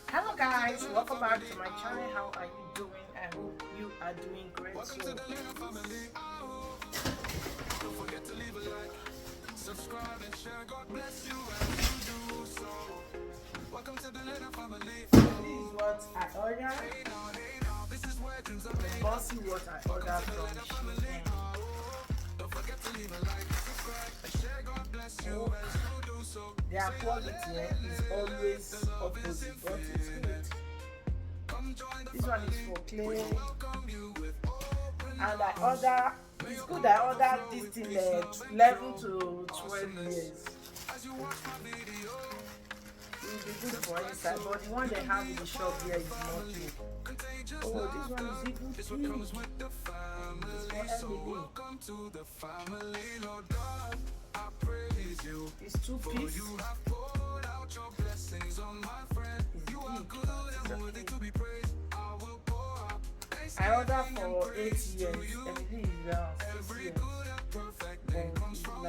Hello guys, welcome back to my channel. How are you doing? I hope you are doing great. Welcome to the family. Don't forget to leave a like, subscribe and share. God bless you as you do so. Welcome to the family. This is what I ordered. Hey now, this is where dreams are made. Bossy what I ordered from Spiel. Don't forget to leave a like, subscribe and share. God bless you as you do so. Their quality is always opposite, but it's good. This one is for clay, and I order. It's good. I ordered this in 11 to 12 years. It will be good for inside, but the one they have in the shop here is not good. Oh, this one is even big. It's for everything. It's too big. I ordered for 8 years. Everything is around 6 years. But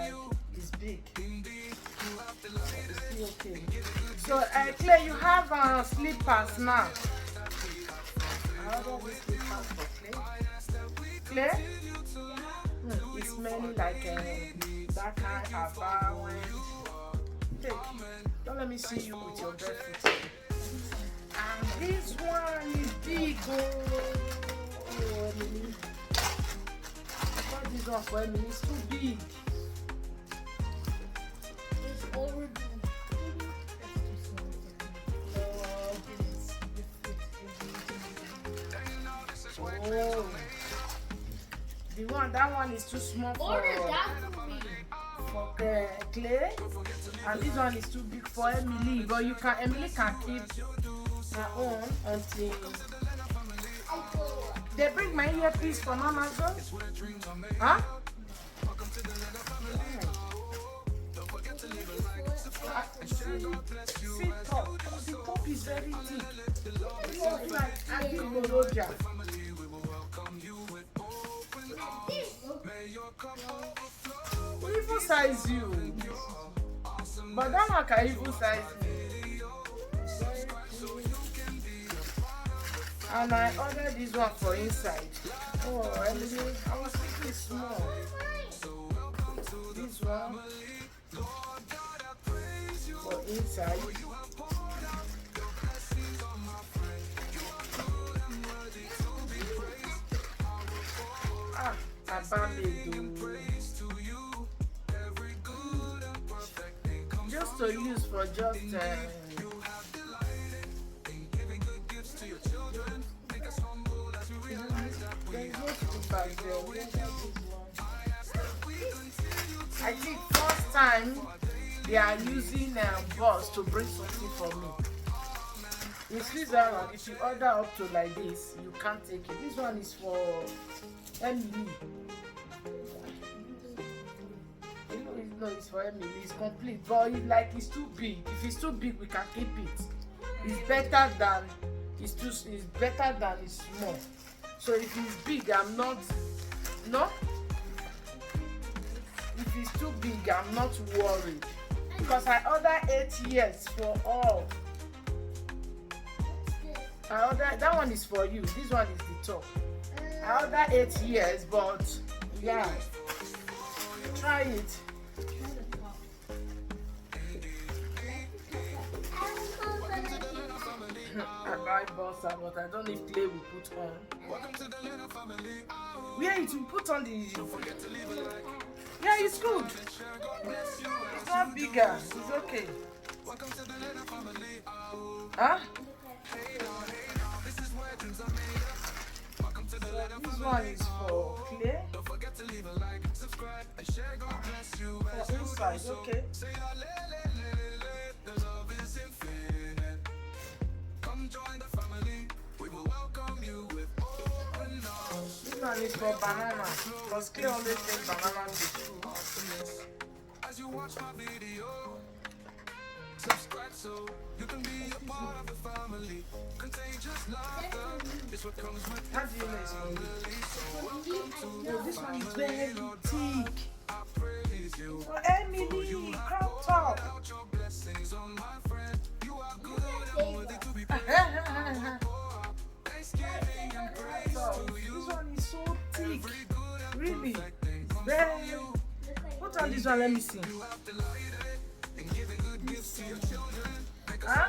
it's big. It's still okay. So, Clay, you have slippers now. I ordered these slippers for Clay. Clay? It's smelling like that kind of take. Don't let me see you with your bare feet. And this one is big. Emily. I thought this one for Emily. It's too big. It's already. Oh. That one is too small for Clay, and this one is too big for Emily. But Emily can keep her own until they bring my earpiece from Amazon. Huh? See top. The top is very thick. It's like Adiboloja. We even size you, but that one can even size me. And I ordered this one for inside. Oh, I was thinking small. This one for inside. I found it just to use for just I think first time they are using bus to bring something for me. In Switzerland, if you order up to like this, you can't take it. This one is for Emily. No, it's for Emily. It's complete, but it's too big. If it's too big, we can keep it. It's better than it's better than it's small. So if it's big, I'm not. No. If it's too big, I'm not worried because I ordered 8 years for all. I ordered that one is for you. This one is the top. I ordered 8 years, but yeah, try it. I buy bossa, but I don't need clay we put on. Where it will put on the. Yeah, it's good. It's not bigger. It's okay. Huh? This one is for clay. For inside, okay. This one is for banana. Because clay always take banana to chew. As you watch my video, subscribe so you can be a part of the family. Contagious laughter is what comes with. How do you know it's for you? No, this one is very thick. For Emily, crop top. fluffy. Very. Put on this one, let me see. Huh?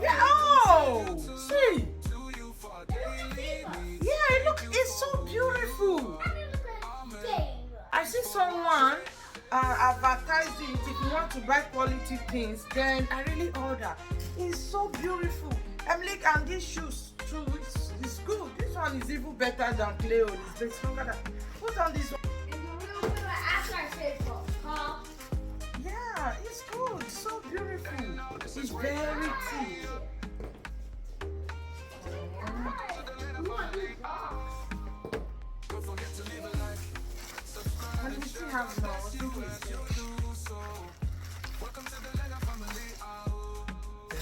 Yeah, oh, see. Yeah, it's so beautiful. I see someone advertise it. If you want to buy quality things, then I really order. It's so beautiful. Emily, and these shoes too, it's good. This one is even better than Cleo. It's better stronger than. Put on this one. Yeah, it's good. So beautiful. It's very cute. And we still have more. I think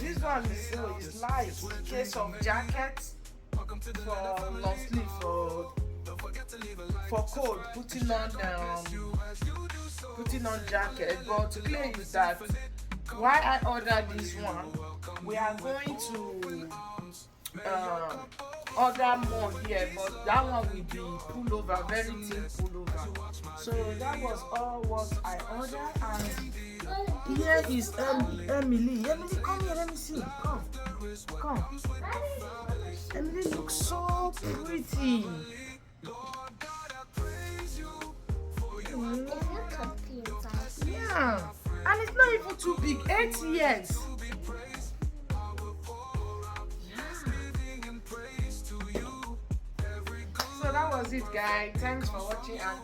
this one is light. Case of jackets for long sleeve for cold. Putting on jacket. But to clear is that why I ordered this one, we are going to order more here, but that one will be pullover, very thin pullover. So that was all what I ordered, and here is Emily. Emily, come here, let me see. Come. Emily looks so pretty. Yeah, and it's not even too big. 8 years. So that was it, guys. Thanks for watching, and